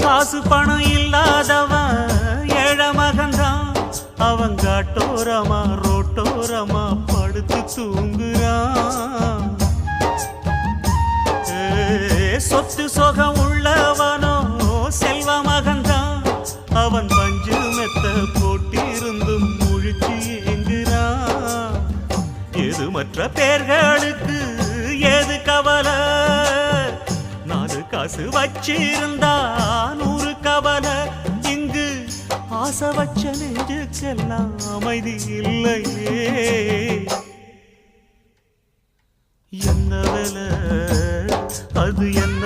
காசு பணம் இல்லாதவன் ஏழை மகன்தான். அவன் காட்டோரமா ரோட்டோரமா படுத்து தூங்குறான். சொத்து சொகம் உள்ளவனோ செல்வ மகன்தான். அவன் பஞ்சு மெத்த போட்டிருந்தும் முழிச்சு ஏங்குறான். எது மற்ற பேர்களுக்கு ஏது கவலை? 4 காசு வச்சிருந்தா 100 கவலை. இங்கு ஆசை வச்ச நெஞ்சுக்கெல்லாம் அமைதி இல்லையே. என்ன வேலை அது என்ன